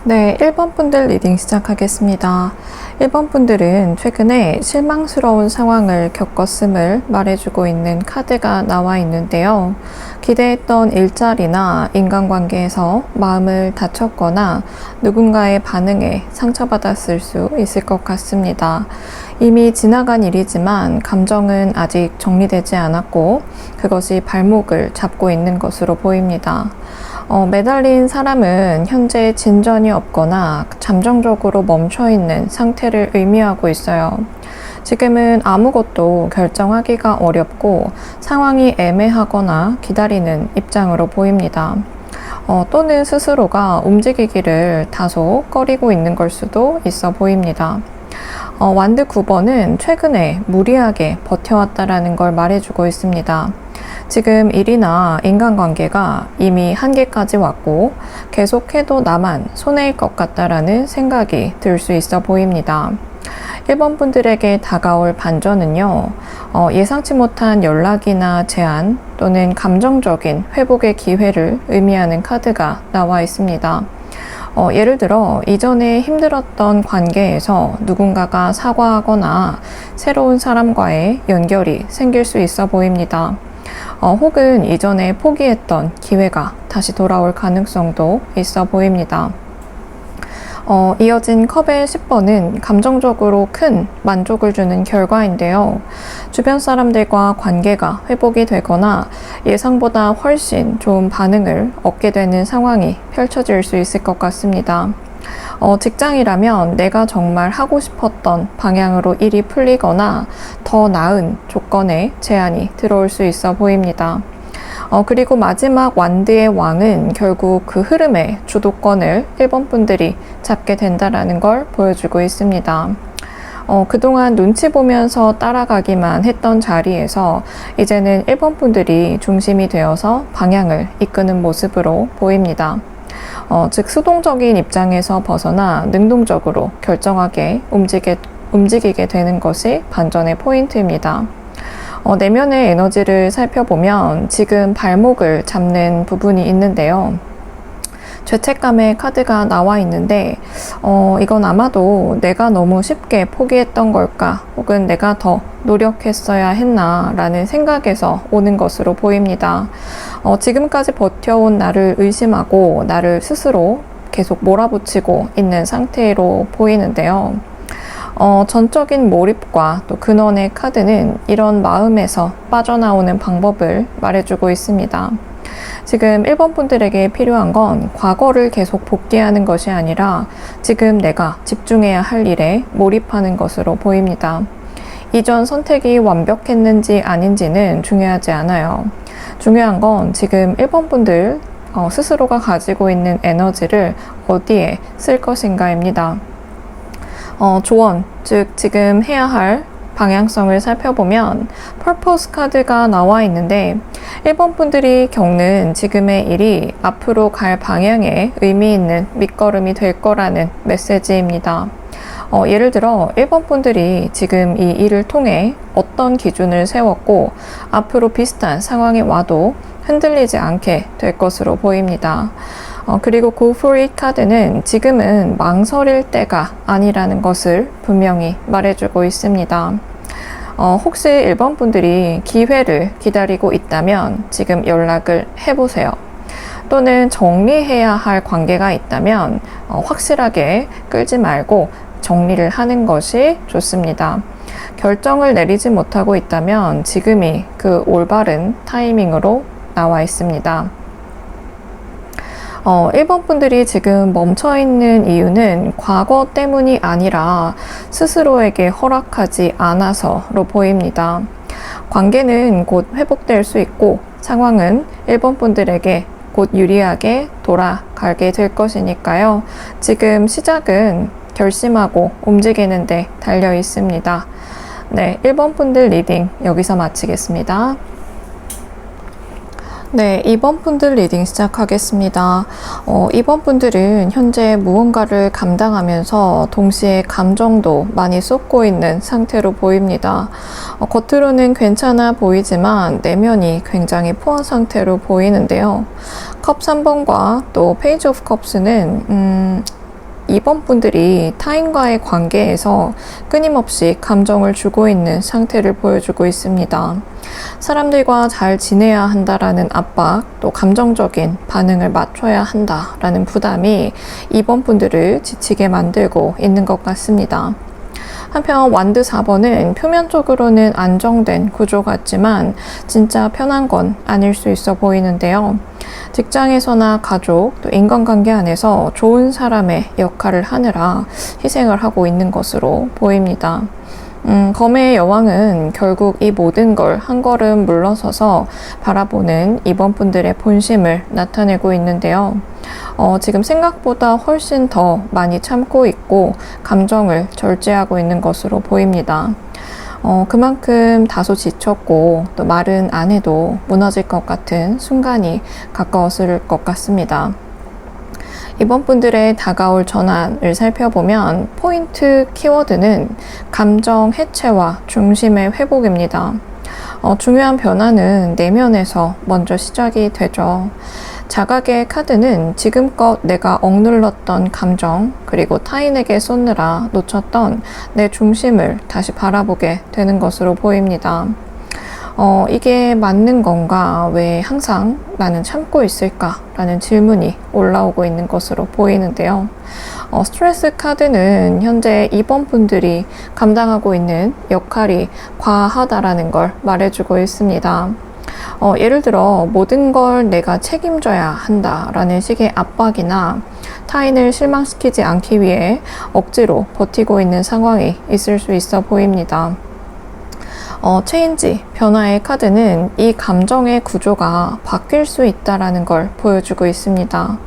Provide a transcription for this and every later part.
네, 1번 분들 리딩 시작하겠습니다. 1번 분들은 최근에 실망스러운 상황을 겪었음을 말해주고 있는 카드가 나와 있는데요. 기대했던 일자리나 인간관계에서 마음을 다쳤거나 누군가의 반응에 상처받았을 수 있을 것 같습니다. 이미 지나간 일이지만 감정은 아직 정리되지 않았고 그것이 발목을 잡고 있는 것으로 보입니다. 매달린 사람은 현재 진전이 없거나 잠정적으로 멈춰있는 상태를 의미하고 있어요. 지금은 아무것도 결정하기가 어렵고 상황이 애매하거나 기다리는 입장으로 보입니다. 또는 스스로가 움직이기를 다소 꺼리고 있는 걸 수도 있어 보입니다. 완드 9번은 최근에 무리하게 버텨왔다라는 걸 말해주고 있습니다. 지금 일이나 인간관계가 이미 한계까지 왔고 계속해도 나만 손해일 것 같다라는 생각이 들 수 있어 보입니다. 1번 분들에게 다가올 반전은요, 예상치 못한 연락이나 제안 또는 감정적인 회복의 기회를 의미하는 카드가 나와 있습니다. 예를 들어 이전에 힘들었던 관계에서 누군가가 사과하거나 새로운 사람과의 연결이 생길 수 있어 보입니다. 혹은 이전에 포기했던 기회가 다시 돌아올 가능성도 있어 보입니다. 이어진 컵의 10번은 감정적으로 큰 만족을 주는 결과인데요. 주변 사람들과 관계가 회복이 되거나 예상보다 훨씬 좋은 반응을 얻게 되는 상황이 펼쳐질 수 있을 것 같습니다. 직장이라면 내가 정말 하고 싶었던 방향으로 일이 풀리거나 더 나은 조건의 제안이 들어올 수 있어 보입니다. 그리고 마지막 완드의 왕은 결국 그 흐름의 주도권을 1번 분들이 잡게 된다는 걸 보여주고 있습니다. 그동안 눈치 보면서 따라가기만 했던 자리에서 이제는 1번 분들이 중심이 되어서 방향을 이끄는 모습으로 보입니다. 즉 수동적인 입장에서 벗어나 능동적으로 결정하게 움직이게 되는 것이 반전의 포인트입니다. 내면의 에너지를 살펴보면 지금 발목을 잡는 부분이 있는데요. 죄책감의 카드가 나와 있는데 이건 아마도 내가 너무 쉽게 포기했던 걸까 혹은 내가 더 노력했어야 했나 라는 생각에서 오는 것으로 보입니다. 지금까지 버텨온 나를 의심하고 나를 스스로 계속 몰아붙이고 있는 상태로 보이는데요. 전적인 몰입과 또 근원의 카드는 이런 마음에서 빠져나오는 방법을 말해주고 있습니다. 지금 1번 분들에게 필요한 건 과거를 계속 복귀하는 것이 아니라 지금 내가 집중해야 할 일에 몰입하는 것으로 보입니다. 이전 선택이 완벽했는지 아닌지는 중요하지 않아요. 중요한 건 지금 1번 분들 스스로가 가지고 있는 에너지를 어디에 쓸 것인가입니다. 조언, 즉 지금 해야 할 방향성을 살펴보면 퍼포스 카드가 나와 있는데 1번 분들이 겪는 지금의 일이 앞으로 갈 방향에 의미 있는 밑거름이 될 거라는 메시지입니다. 예를 들어 1번 분들이 지금 이 일을 통해 어떤 기준을 세웠고 앞으로 비슷한 상황이 와도 흔들리지 않게 될 것으로 보입니다. 그리고 Go for it 카드는 지금은 망설일 때가 아니라는 것을 분명히 말해주고 있습니다. 혹시 1번 분들이 기회를 기다리고 있다면 지금 연락을 해보세요. 또는 정리해야 할 관계가 있다면 확실하게 끌지 말고 정리를 하는 것이 좋습니다. 결정을 내리지 못하고 있다면 지금이 그 올바른 타이밍으로 나와 있습니다. 1번 분들이 지금 멈춰있는 이유는 과거 때문이 아니라 스스로에게 허락하지 않아서로 보입니다. 관계는 곧 회복될 수 있고 상황은 1번 분들에게 곧 유리하게 돌아가게 될 것이니까요. 지금 시작은 결심하고 움직이는 데 달려 있습니다. 네, 1번 분들 리딩 여기서 마치겠습니다. 네, 2번 분들 리딩 시작하겠습니다. 2번 분들은 현재 무언가를 감당하면서 동시에 감정도 많이 쏟고 있는 상태로 보입니다. 겉으로는 괜찮아 보이지만 내면이 굉장히 포화 상태로 보이는데요. 컵 3번과 또 페이지 오브 컵스는 2번 분들이 타인과의 관계에서 끊임없이 감정을 주고 있는 상태를 보여주고 있습니다. 사람들과 잘 지내야 한다라는 압박, 또 감정적인 반응을 맞춰야 한다라는 부담이 2번 분들을 지치게 만들고 있는 것 같습니다. 한편 완드 4번은 표면적으로는 안정된 구조 같지만 진짜 편한 건 아닐 수 있어 보이는데요. 직장에서나 가족, 또 인간관계 안에서 좋은 사람의 역할을 하느라 희생을 하고 있는 것으로 보입니다. 검의 여왕은 결국 이 모든 걸 한 걸음 물러서서 바라보는 2번 분들의 본심을 나타내고 있는데요. 지금 생각보다 훨씬 더 많이 참고 있고 감정을 절제하고 있는 것으로 보입니다. 그만큼 다소 지쳤고 또 말은 안 해도 무너질 것 같은 순간이 가까웠을 것 같습니다. 이번 분들의 다가올 전환을 살펴보면 포인트 키워드는 감정 해체와 중심의 회복입니다. 중요한 변화는 내면에서 먼저 시작이 되죠. 자각의 카드는 지금껏 내가 억눌렀던 감정, 그리고 타인에게 쏟느라 놓쳤던 내 중심을 다시 바라보게 되는 것으로 보입니다. 이게 맞는 건가? 왜 항상 나는 참고 있을까? 라는 질문이 올라오고 있는 것으로 보이는데요. 스트레스 카드는 현재 2번 분들이 감당하고 있는 역할이 과하다라는 걸 말해주고 있습니다. 예를 들어 모든 걸 내가 책임져야 한다라는 식의 압박이나 타인을 실망시키지 않기 위해 억지로 버티고 있는 상황이 있을 수 있어 보입니다. 체인지, 변화의 카드는 이 감정의 구조가 바뀔 수 있다는 걸 보여주고 있습니다.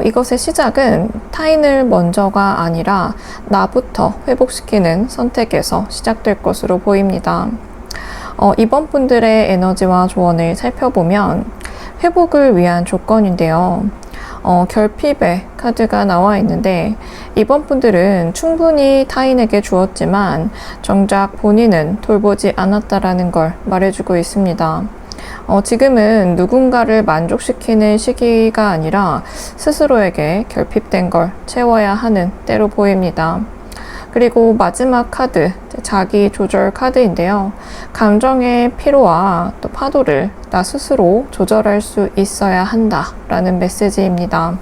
이것의 시작은 타인을 먼저가 아니라 나부터 회복시키는 선택에서 시작될 것으로 보입니다. 이번 분들의 에너지와 조언을 살펴보면 회복을 위한 조건인데요. 결핍의 카드가 나와 있는데 이번 분들은 충분히 타인에게 주었지만 정작 본인은 돌보지 않았다라는 걸 말해주고 있습니다. 지금은 누군가를 만족시키는 시기가 아니라 스스로에게 결핍된 걸 채워야 하는 때로 보입니다. 그리고 마지막 카드, 자기 조절 카드인데요. 감정의 피로와 또 파도를 나 스스로 조절할 수 있어야 한다라는 메시지입니다.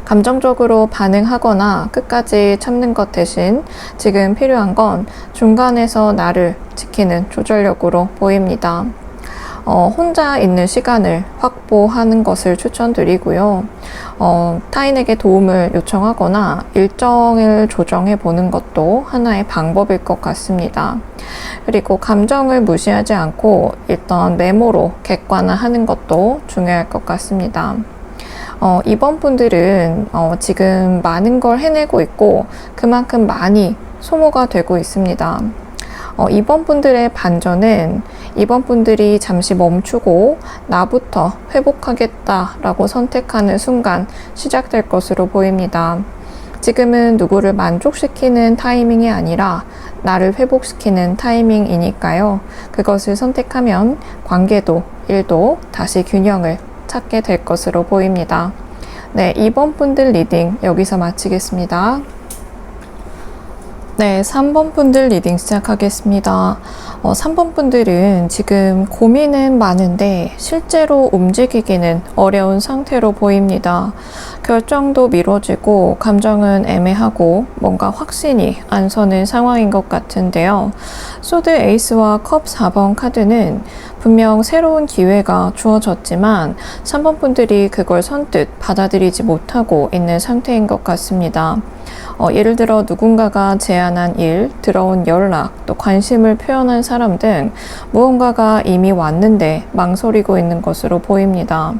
감정적으로 반응하거나 끝까지 참는 것 대신 지금 필요한 건 중간에서 나를 지키는 조절력으로 보입니다. 혼자 있는 시간을 확보하는 것을 추천드리고요. 타인에게 도움을 요청하거나 일정을 조정해 보는 것도 하나의 방법일 것 같습니다. 그리고 감정을 무시하지 않고 일단 메모로 객관화하는 것도 중요할 것 같습니다. 이번 분들은 지금 많은 걸 해내고 있고 그만큼 많이 소모가 되고 있습니다. 이번 분들의 반전은 이번 분들이 잠시 멈추고 나부터 회복하겠다라고 선택하는 순간 시작될 것으로 보입니다. 지금은 누구를 만족시키는 타이밍이 아니라 나를 회복시키는 타이밍이니까요. 그것을 선택하면 관계도 일도 다시 균형을 찾게 될 것으로 보입니다. 네, 이번 분들 리딩 여기서 마치겠습니다. 네, 3번 분들 리딩 시작하겠습니다. 3번 분들은 지금 고민은 많은데 실제로 움직이기는 어려운 상태로 보입니다. 결정도 미뤄지고 감정은 애매하고 뭔가 확신이 안 서는 상황인 것 같은데요. 소드 에이스와 컵 4번 카드는 분명 새로운 기회가 주어졌지만 3번 분들이 그걸 선뜻 받아들이지 못하고 있는 상태인 것 같습니다. 예를 들어 누군가가 제안한 일, 들어온 연락, 또 관심을 표현한 사람 등 무언가가 이미 왔는데 망설이고 있는 것으로 보입니다.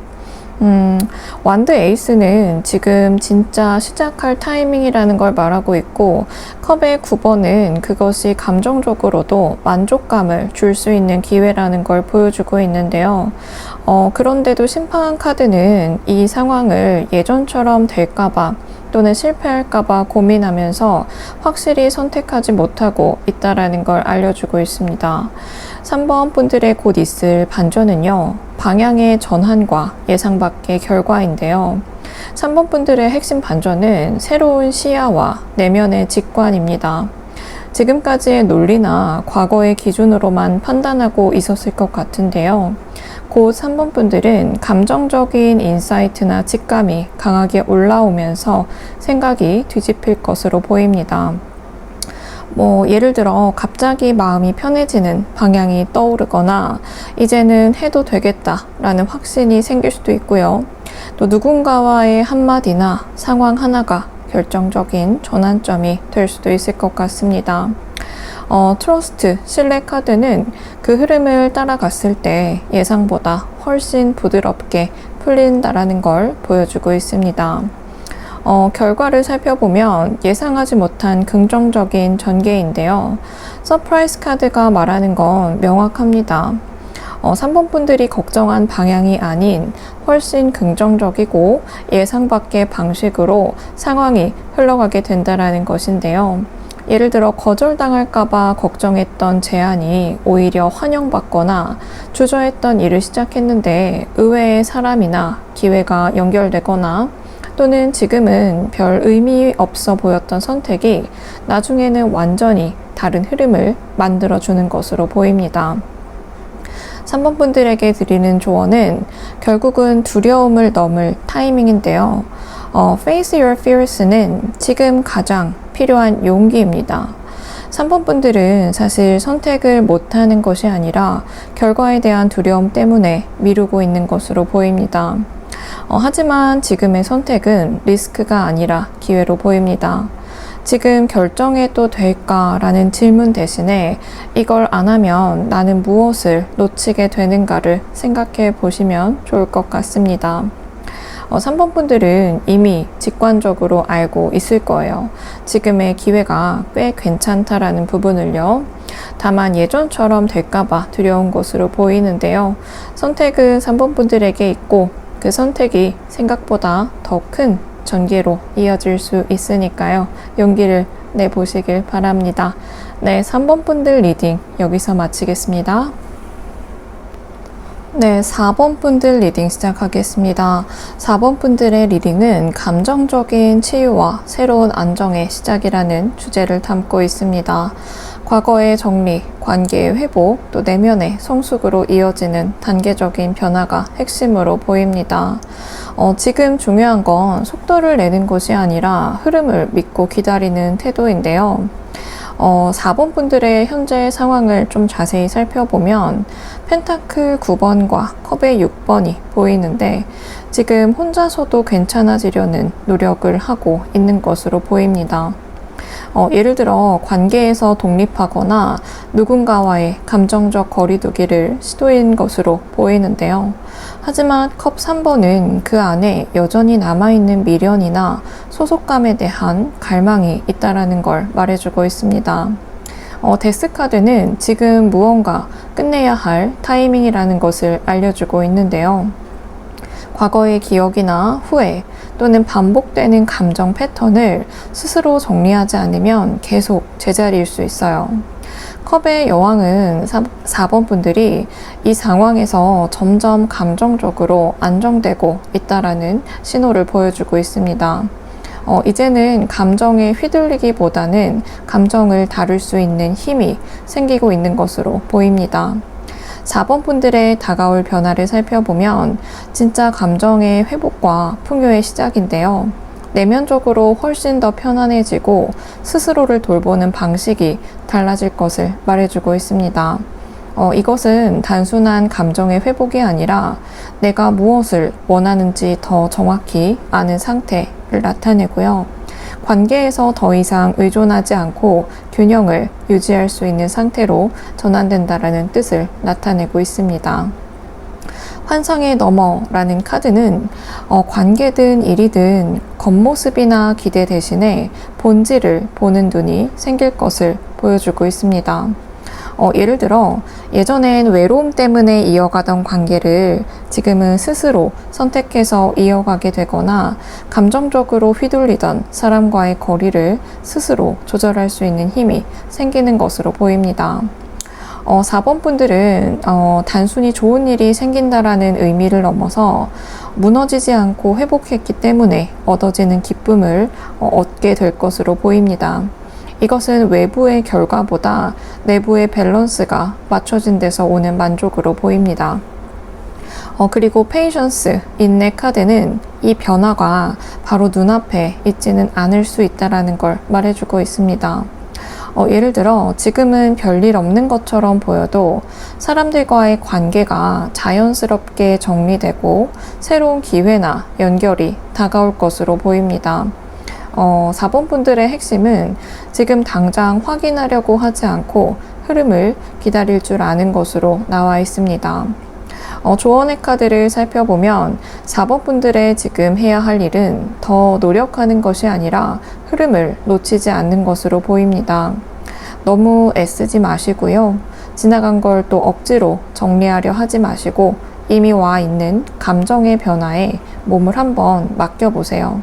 완드 에이스는 지금 진짜 시작할 타이밍이라는 걸 말하고 있고 컵의 9번은 그것이 감정적으로도 만족감을 줄 수 있는 기회라는 걸 보여주고 있는데요. 그런데도 심판 카드는 이 상황을 예전처럼 될까봐 또는 실패할까봐 고민하면서 확실히 선택하지 못하고 있다라는 걸 알려주고 있습니다. 3번 분들의 곧 있을 반전은요, 방향의 전환과 예상 밖의 결과인데요. 3번 분들의 핵심 반전은 새로운 시야와 내면의 직관입니다. 지금까지의 논리나 과거의 기준으로만 판단하고 있었을 것 같은데요. 곧 3번 분들은 감정적인 인사이트나 직감이 강하게 올라오면서 생각이 뒤집힐 것으로 보입니다. 예를 들어 갑자기 마음이 편해지는 방향이 떠오르거나 이제는 해도 되겠다라는 확신이 생길 수도 있고요. 또 누군가와의 한마디나 상황 하나가 결정적인 전환점이 될 수도 있을 것 같습니다. 트러스트, 신뢰 카드는 그 흐름을 따라갔을 때 예상보다 훨씬 부드럽게 풀린다라는 걸 보여주고 있습니다. 결과를 살펴보면 예상하지 못한 긍정적인 전개인데요. 서프라이즈 카드가 말하는 건 명확합니다. 3번 분들이 걱정한 방향이 아닌 훨씬 긍정적이고 예상 밖의 방식으로 상황이 흘러가게 된다는 것인데요. 예를 들어 거절당할까봐 걱정했던 제안이 오히려 환영받거나 주저했던 일을 시작했는데 의외의 사람이나 기회가 연결되거나 또는 지금은 별 의미 없어 보였던 선택이 나중에는 완전히 다른 흐름을 만들어주는 것으로 보입니다. 3번 분들에게 드리는 조언은 결국은 두려움을 넘을 타이밍인데요. Face your fears는 지금 가장 필요한 용기입니다. 3번 분들은 사실 선택을 못하는 것이 아니라 결과에 대한 두려움 때문에 미루고 있는 것으로 보입니다. 하지만 지금의 선택은 리스크가 아니라 기회로 보입니다. 지금 결정해도 될까라는 질문 대신에 이걸 안 하면 나는 무엇을 놓치게 되는가를 생각해 보시면 좋을 것 같습니다. 3번 분들은 이미 직관적으로 알고 있을 거예요. 지금의 기회가 꽤 괜찮다라는 부분을요. 다만 예전처럼 될까봐 두려운 것으로 보이는데요. 선택은 3번 분들에게 있고 그 선택이 생각보다 더 큰 전개로 이어질 수 있으니까요. 용기를 내보시길 바랍니다. 네, 3번 분들 리딩 여기서 마치겠습니다. 네, 4번 분들 리딩 시작하겠습니다. 4번 분들의 리딩은 감정적인 치유와 새로운 안정의 시작이라는 주제를 담고 있습니다. 과거의 정리, 관계의 회복, 또 내면의 성숙으로 이어지는 단계적인 변화가 핵심으로 보입니다. 지금 중요한 건 속도를 내는 것이 아니라 흐름을 믿고 기다리는 태도인데요. 4번 분들의 현재 상황을 좀 자세히 살펴보면 펜타클 9번과 컵의 6번이 보이는데 지금 혼자서도 괜찮아지려는 노력을 하고 있는 것으로 보입니다. 예를 들어 관계에서 독립하거나 누군가와의 감정적 거리두기를 시도인 것으로 보이는데요. 하지만 컵 3번은 그 안에 여전히 남아있는 미련이나 소속감에 대한 갈망이 있다는 걸 말해주고 있습니다. 데스 카드는 지금 무언가 끝내야 할 타이밍이라는 것을 알려주고 있는데요. 과거의 기억이나 후회 또는 반복되는 감정 패턴을 스스로 정리하지 않으면 계속 제자리일 수 있어요. 컵의 여왕은 4번 분들이 이 상황에서 점점 감정적으로 안정되고 있다라는 신호를 보여주고 있습니다. 이제는 감정에 휘둘리기보다는 감정을 다룰 수 있는 힘이 생기고 있는 것으로 보입니다. 4번 분들의 다가올 변화를 살펴보면 진짜 감정의 회복과 풍요의 시작인데요. 내면적으로 훨씬 더 편안해지고 스스로를 돌보는 방식이 달라질 것을 말해주고 있습니다. 이것은 단순한 감정의 회복이 아니라 내가 무엇을 원하는지 더 정확히 아는 상태를 나타내고요. 관계에서 더 이상 의존하지 않고 균형을 유지할 수 있는 상태로 전환된다라는 뜻을 나타내고 있습니다. 환상의 너머라는 카드는 관계든 일이든 겉모습이나 기대 대신에 본질을 보는 눈이 생길 것을 보여주고 있습니다. 예를 들어 예전엔 외로움 때문에 이어가던 관계를 지금은 스스로 선택해서 이어가게 되거나 감정적으로 휘둘리던 사람과의 거리를 스스로 조절할 수 있는 힘이 생기는 것으로 보입니다. 4번 분들은 단순히 좋은 일이 생긴다라는 의미를 넘어서 무너지지 않고 회복했기 때문에 얻어지는 기쁨을 얻게 될 것으로 보입니다. 이것은 외부의 결과보다 내부의 밸런스가 맞춰진 데서 오는 만족으로 보입니다. 그리고 페이션스, 인내 카드는 이 변화가 바로 눈앞에 있지는 않을 수 있다는 걸 말해주고 있습니다. 예를 들어 지금은 별일 없는 것처럼 보여도 사람들과의 관계가 자연스럽게 정리되고 새로운 기회나 연결이 다가올 것으로 보입니다. 4번 분들의 핵심은 지금 당장 확인하려고 하지 않고 흐름을 기다릴 줄 아는 것으로 나와 있습니다. 조언의 카드를 살펴보면 4번 분들의 지금 해야 할 일은 더 노력하는 것이 아니라 흐름을 놓치지 않는 것으로 보입니다. 너무 애쓰지 마시고요. 지나간 걸 또 억지로 정리하려 하지 마시고 이미 와 있는 감정의 변화에 몸을 한번 맡겨보세요.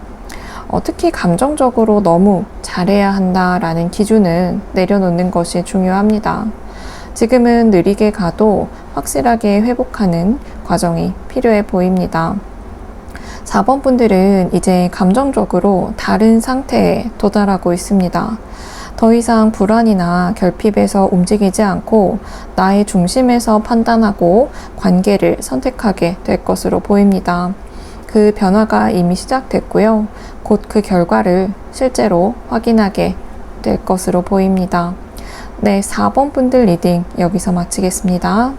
특히 감정적으로 너무 잘해야 한다라는 기준은 내려놓는 것이 중요합니다. 지금은 느리게 가도 확실하게 회복하는 과정이 필요해 보입니다. 4번 분들은 이제 감정적으로 다른 상태에 도달하고 있습니다. 더 이상 불안이나 결핍에서 움직이지 않고 나의 중심에서 판단하고 관계를 선택하게 될 것으로 보입니다. 그 변화가 이미 시작됐고요. 곧 그 결과를 실제로 확인하게 될 것으로 보입니다. 네, 4번 분들 리딩 여기서 마치겠습니다.